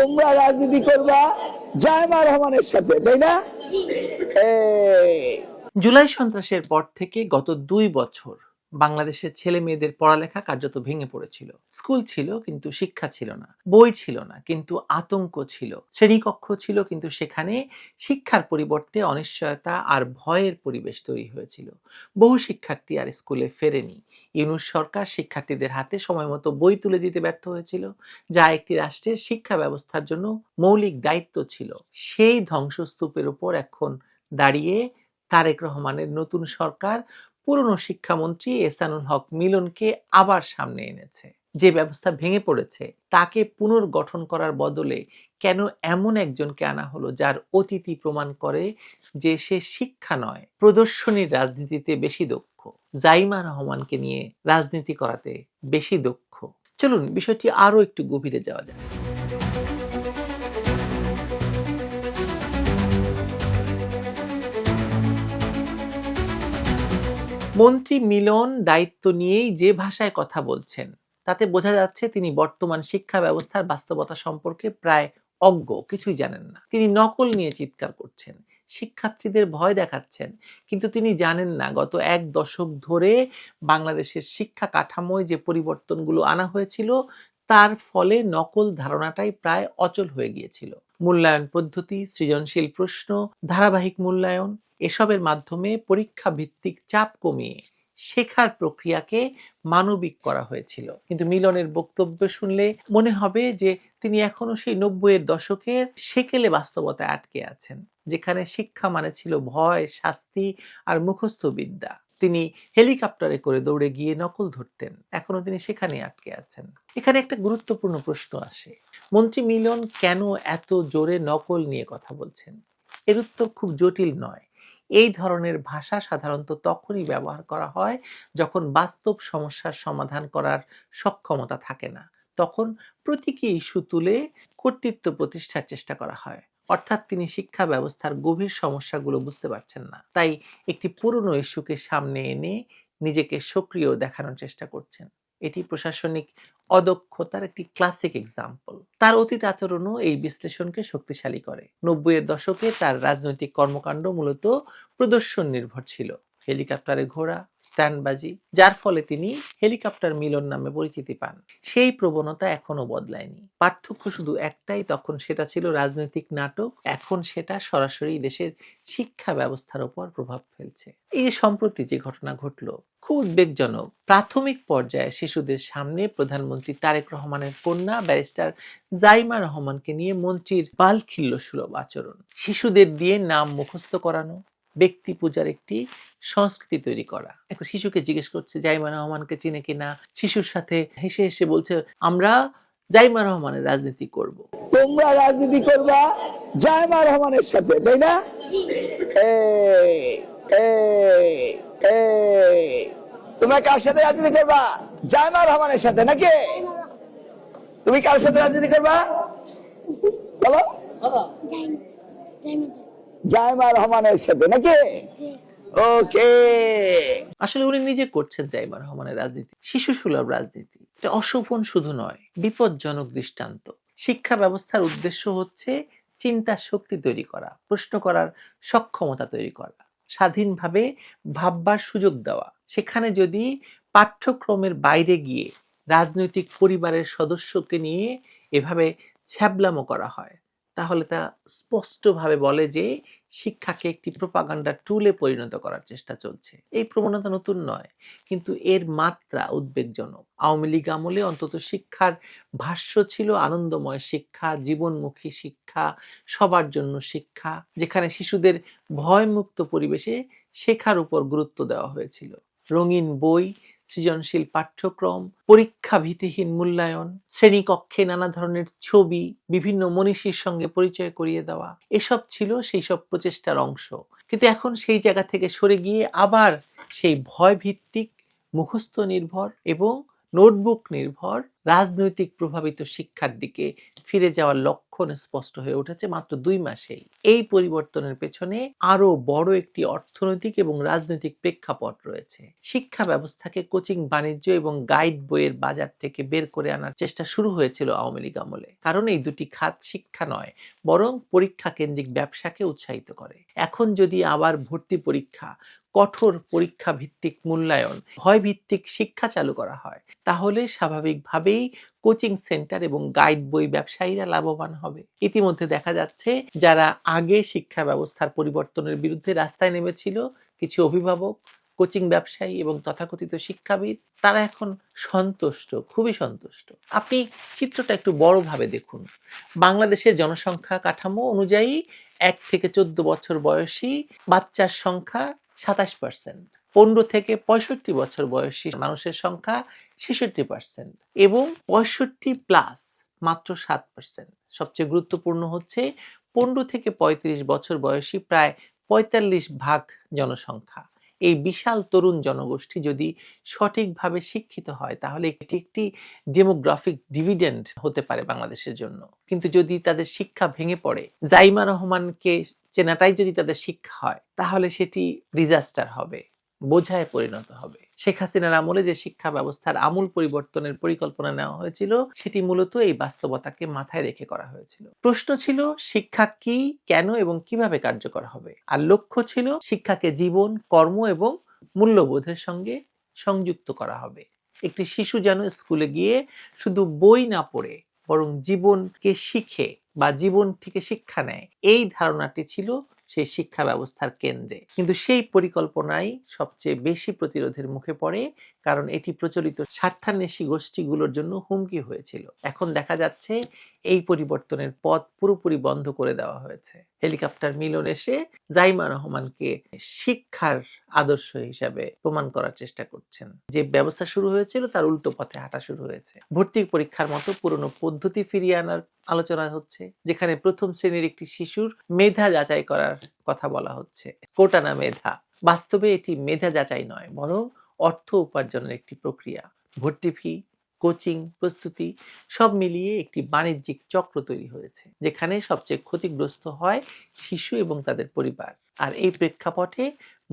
তোমরা রাজনীতি করবা জায়মা রহমানের সাথে, তাই না? জুলাই সন্ত্রাসের পর থেকে গত 2 বছর বাংলাদেশের ছেলে মেয়েদের পড়ালেখা কার্যত ভেঙে পড়েছিল। স্কুল ছিল কিন্তু শিক্ষা ছিল না, বই ছিল না কিন্তু আতঙ্ক ছিল, শ্রেণীকক্ষ ছিল কিন্তু সেখানে শিক্ষার পরিবর্তে অনিশ্চয়তা আর ভয়ের পরিবেশ তৈরি হয়েছিল। বহু শিক্ষার্থী আর স্কুলে ফেরেনি। ইউনূস সরকার শিক্ষার্থীদের হাতে সময়মতো বই তুলে দিতে ব্যর্থ হয়েছিল, যা একটি রাষ্ট্রের শিক্ষা ব্যবস্থার জন্য মৌলিক দায়িত্ব ছিল। সেই ধ্বংসস্তূপের উপর এখন দাঁড়িয়ে তারেক রহমানের নতুন সরকার পুরনো শিক্ষামন্ত্রী এহসানুল হক মিলনকে আবার সামনে এনেছে। যে ব্যবস্থা ভেঙে পড়েছে তাকে পুনর্গঠন করার বদলে কেন এমন একজনকে আনা হলো যার অতীতই প্রমাণ করে যে সে শিক্ষা নয়, প্রদর্শনীর রাজনীতিতে বেশি দক্ষ, জাইমা রহমানকে নিয়ে রাজনীতি করাতে বেশি দক্ষ। চলুন বিষয়টি আরো একটু গভীরে যাওয়া যাক। মন্ত্রী মিলন দায়িত্ব নিয়েই যে ভাষায় কথা বলছেন তাতে বোঝা যাচ্ছে তিনি বর্তমান শিক্ষা ব্যবস্থার বাস্তবতা সম্পর্কে প্রায় অজ্ঞ, কিছুই জানেন না। তিনি নকল নিয়ে চিৎকার করছেন, শিক্ষার্থীদের ভয় দেখাচ্ছেন, কিন্তু তিনি জানেন না গত 1 দশক ধরে বাংলাদেশের শিক্ষা কাঠামোয় যে পরিবর্তনগুলো আনা হয়েছিল তার ফলে নকল ধারণাটাই প্রায় অচল হয়ে গিয়েছিল। মূল্যায়ন পদ্ধতি, সৃজনশীল প্রশ্ন, ধারাবাহিক মূল্যায়ন, এসবের মাধ্যমে পরীক্ষা ভিত্তিক চাপ কমিয়ে শেখার প্রক্রিয়াকে মানবিক করা হয়েছিল। কিন্তু মিলনের বক্তব্য শুনলে মনে হবে যে তিনি এখনো সেই 90-এর দশকের সেকেলে বাস্তবতায় আটকে আছেন, যেখানে শিক্ষা মানে ছিল ভয়, শাস্তি আর মুখস্থ বিদ্যা। তিনি হেলিকপ্টারে করে দৌড়ে গিয়ে নকল ধরতেন, এখনো তিনি সেখানে আটকে আছেন। এখানে একটা গুরুত্বপূর্ণ প্রশ্ন আসে, মন্ত্রী মিলন কেন এত জোরে নকল নিয়ে কথা বলছেন? এর উত্তর খুব জটিল নয়। এই ধরনের ভাষা সাধারণত তখনই ব্যবহার করা হয় যখন বাস্তব সমস্যার সমাধান করার সক্ষমতা থাকে না। তখন প্রতীকী ইস্যু তুলে কর্তৃত্ব প্রতিষ্ঠার চেষ্টা করা হয়। অর্থাৎ তিনি শিক্ষা ব্যবস্থার গভীর সমস্যাগুলো বুঝতে পারছেন না, তাই একটি পুরনো ইস্যুকে সামনে এনে নিজেকে সক্রিয় দেখানোর চেষ্টা করছেন। এটি প্রশাসনিক অদক্ষতার একটি ক্লাসিক এক্সাম্পল। তার অতীত আচরণও এই বিশ্লেষণকে শক্তিশালী করে। 90-এর দশকে তার রাজনৈতিক কর্মকাণ্ড মূলত প্রদর্শন নির্ভর ছিল, হেলিকপ্টারে ঘোড়া, স্ট্যান্ডবাজি, যার ফলে তিনি হেলিকপ্টার মিলন নামে পরিচিতি পান। সেই প্রবণতা এখনো বদলায়নি। পার্থক্য শুধু একটাই, তখন সেটা ছিল রাজনৈতিক নাটক, এখন সেটা সরাসরি দেশের শিক্ষা ব্যবস্থার উপর প্রভাব ফেলছে। এই যে সম্প্রতি যে ঘটনা ঘটলো খুব উদ্বেগজনক। প্রাথমিক পর্যায়ে শিশুদের সামনে প্রধানমন্ত্রী তারেক রহমানের কন্যা ব্যারিস্টার জাইমা রহমানকে নিয়ে মন্ত্রীর বালখিল্য সুলভ আচরণ, শিশুদের দিয়ে নাম মুখস্থ করানো, ব্যক্তি পূজার একটি সংস্কৃতি তৈরি করা। একটা শিশুকে জিজ্ঞেস করছে জাইমা রহমানকে চিনে কিনা, শিশুর সাথে হেসে হেসে বলছে আমরা জাইমা রহমানের রাজনীতি করব। তোমরা রাজনীতি করবা জায়মা রহমানের সাথে, তাই না? তোমরা কার সাথে রাজনীতি করবা? জায়মা রহমানের সাথে নাকি? তুমি কার সাথে রাজনীতি করবা বলো? জায়মা রহমানের সাথে নাকি? ওকে। আসলে উনি নিজে করছেন জাইমা রহমানের রাজনীতি, শিশু সুলভ রাজনীতি। এটা অশোভন শুধু নয়, বিপজ্জনক দৃষ্টান্ত। শিক্ষা ব্যবস্থার উদ্দেশ্য হচ্ছে চিন্তার শক্তি তৈরি করা, প্রশ্ন করার সক্ষমতা তৈরি করা, স্বাধীনভাবে ভাববার সুযোগ দেওয়া। সেখানে যদি পাঠ্যক্রমের বাইরে গিয়ে রাজনৈতিক পরিবারের সদস্যকে নিয়ে এভাবে ছ্যাবলামো করা হয়, তাহলে তা স্পষ্টভাবে বলে যে শিক্ষাকে একটি প্রোপাগান্ডা টুলে পরিণত করার চেষ্টা চলছে। এই প্রবণতা নতুন নয়, কিন্তু এর মাত্রা উদ্বেগজনক। আওয়ামী লীগ আমলে অন্তত শিক্ষার ভাষ্য ছিল আনন্দময় শিক্ষা, জীবনমুখী শিক্ষা, সবার জন্য শিক্ষা, যেখানে শিশুদের ভয়মুক্ত পরিবেশে শেখার উপর গুরুত্ব দেওয়া হয়েছিল। রঙিন বই, সৃজনশীল পাঠ্যক্রম, পরীক্ষা ভীতিহীন মূল্যায়ন, শ্রেণীকক্ষে নানা ধরনের ছবি, বিভিন্ন মনীষীর সঙ্গে পরিচয় করিয়ে দেওয়া, এসব ছিল সেই সব প্রচেষ্টার অংশ। কিন্তু এখন সেই জায়গা থেকে সরে গিয়ে আবার সেই ভয় ভিত্তিক, মুখস্থ নির্ভর এবং নোটবুক নির্ভর রাজনৈতিক প্রভাবিত শিক্ষার দিকে ফিরে যাওয়ার লক্ষণ স্পষ্ট হয়ে উঠেছে মাত্র 2 মাসেই। এই পরিবর্তনের পেছনে আরো বড় একটি অর্থনৈতিক এবং রাজনৈতিক প্রেক্ষাপট রয়েছে। শিক্ষা ব্যবস্থাকে কোচিং, বাণিজ্য এবং গাইড বইয়ের বাজার থেকে বের করে আনার চেষ্টা শুরু হয়েছিল আওয়ামী লীগ আমলে। কারণ এই দুটি খাত শিক্ষা নয়, বরং পরীক্ষা কেন্দ্রিক ব্যবসাকে উৎসাহিত করে। এখন যদি আবার ভর্তি পরীক্ষা, কঠোর পরীক্ষা ভিত্তিক মূল্যায়ন, ভয় ভিত্তিক শিক্ষা চালু করা হয়, তাহলে স্বাভাবিকভাবেই কোচিং সেন্টার এবং গাইড বই ব্যবসায়ীরা লাভবান হবে। ইতিমধ্যে দেখা যাচ্ছে যারা আগে শিক্ষা ব্যবস্থার পরিবর্তনের বিরুদ্ধে রাস্তায় নেমেছিল, কিছু অভিভাবক, কোচিং ব্যবসায়ী এবং তথাকথিত শিক্ষাবিদ, তারা এখন সন্তুষ্ট, খুবই সন্তুষ্ট। আপনি চিত্রটা একটু বড়ভাবে দেখুন। বাংলাদেশের জনসংখ্যা কাঠামো অনুযায়ী 1 থেকে 14 বছর বয়সী বাচ্চার সংখ্যা 27%, 15 থেকে 65 বছর বয়সী মানুষের সংখ্যা 66% এবং 65+ মাত্র 7%। সবচেয়ে গুরুত্বপূর্ণ হচ্ছে 15 থেকে 35 বছর বয়সী প্রায় 45% জনসংখ্যা। এই বিশাল তরুণ জনগোষ্ঠী যদি সঠিকভাবে শিক্ষিত হয়, তাহলে এটি একটি ডেমোগ্রাফিক ডিভিডেন্ড হতে পারে বাংলাদেশের জন্য। কিন্তু যদি তাদের শিক্ষা ভেঙে পড়ে, জাইমা রহমানকে চেনাটাই যদি তাদের শিক্ষা হয়, তাহলে সেটি ডিজাস্টার হবে, বোঝায় পরিণত হবে। শেখ হাসিনার আমলে যে শিক্ষা ব্যবস্থার আমূল পরিবর্তনের পরিকল্পনা নেওয়া হয়েছিল, সেটি মূলত এই বাস্তবতাকে মাথায় রেখে করা হয়েছিল। প্রশ্ন ছিল শিক্ষা কি, কেন এবং কিভাবে কার্যকর হবে, আর লক্ষ্য ছিল শিক্ষাকে জীবন, কর্ম এবং মূল্যবোধের সঙ্গে সংযুক্ত করা হবে। একটি শিশু যেন স্কুলে গিয়ে শুধু বই না পড়ে, বরং জীবনকে শিখে বা জীবন থেকে শিক্ষা নেয়, এই ধারণাটি ছিল সেই শিক্ষা ব্যবস্থার কেন্দ্রে। কিন্তু সেই পরিকল্পনাই সবচেয়ে বেশি প্রতিরোধের মুখে পড়ে, কারণ এটি প্রচলিত স্বার্থান্বেষী গোষ্ঠীগুলোর জন্য হুমকি হয়েছিল। এখন দেখা যাচ্ছে এই পরিবর্তনের পথ পুরোপুরি বন্ধ করে দেওয়া হয়েছে। হেলিকপ্টার মিলন এসে জাইমা রহমানকে শিক্ষার আদর্শ হিসাবে প্রমাণ করার চেষ্টা করছেন। যে ব্যবস্থা শুরু হয়েছিল তার উল্টো পথে হাঁটা শুরু হয়েছে। ভর্তি পরীক্ষার মতো পুরনো পদ্ধতি ফিরিয়ে আনার আলোচনা হচ্ছে, যেখানে প্রথম শ্রেণীর একটি শিশুর মেধা যাচাই করার কথা বলা হচ্ছে, কোটা না মেধা। বাস্তবে এটি মেধা যাচাই নয়, বরং অর্থ উপার্জনের একটি প্রক্রিয়া। ভর্তি ফি, কোচিং, প্রস্তুতি সব মিলিয়ে একটি বাণিজ্যিক চক্র তৈরি হয়েছে, যেখানে সবচেয়ে ক্ষতিগ্রস্ত হয় শিশু এবং তাদের পরিবার। আর এই প্রেক্ষাপটে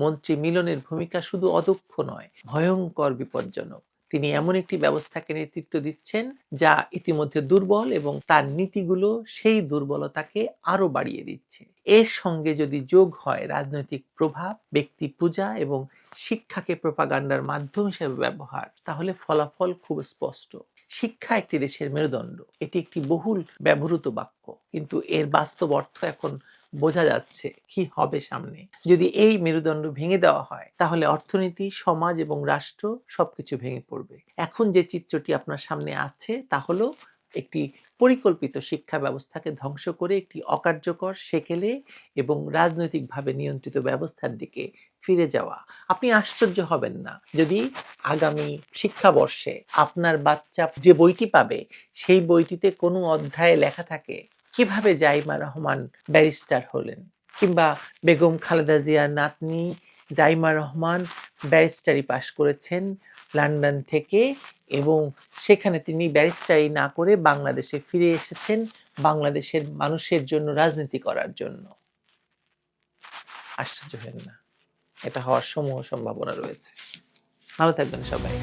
মন্ত্রী মিলনের ভূমিকা শুধু অদক্ষ নয়, ভয়ঙ্কর বিপজ্জনক। তিনি এমন একটি ব্যবস্থাকে নেতৃত্ব দিচ্ছেন যা ইতিমধ্যে দুর্বল এবং তার নীতিগুলো সেই দুর্বলতাকে আরো বাড়িয়ে দিচ্ছে। এর সঙ্গে যদি যোগ হয় রাজনৈতিক প্রভাব, ব্যক্তি পূজা এবং শিক্ষাকে প্রোপাগান্ডার মাধ্যম হিসেবে ব্যবহার, তাহলে ফলাফল খুব স্পষ্ট। শিক্ষা একটি দেশের মেরুদণ্ড, এটি একটি বহুল ব্যবহৃত বাক্য, কিন্তু এর বাস্তব অর্থ এখন বোঝা যাচ্ছে কি হবে সামনে। যদি এই মেরুদণ্ড ভেঙে দেওয়া হয়, তাহলে অর্থনীতি, সমাজ এবং রাষ্ট্র সবকিছু ভেঙে পড়বে। এখন যে চিত্রটি আপনার সামনে আছে তা হলো একটি পরিকল্পিত শিক্ষা ব্যবস্থাকে ধ্বংস করে একটি অকার্যকর, সেকেলে এবং রাজনৈতিকভাবে নিয়ন্ত্রিত ব্যবস্থার দিকে ফিরে যাওয়া। আপনি আশ্চর্য হবেন না যদি আগামী শিক্ষাবর্ষে আপনার বাচ্চা যে বইটি পাবে, সেই বইটিতে কোনো অধ্যায়ে লেখা থাকে কিভাবে জাইমা রহমান ব্যারিস্টার হলেন, কিংবা বেগম খালেদা জিয়ার নাতনি জাইমা রহমান ব্যারিস্টারি পাশ করেছেন লন্ডন থেকে, এবং সেখানে তিনি ব্যারিস্টারি না করে বাংলাদেশে ফিরে এসেছেন বাংলাদেশের মানুষের জন্য রাজনীতি করার জন্য। আশ্চর্য হেন না, এটা হওয়ার সমূহ সম্ভাবনা রয়েছে। ভালো থাকবেন সবাই।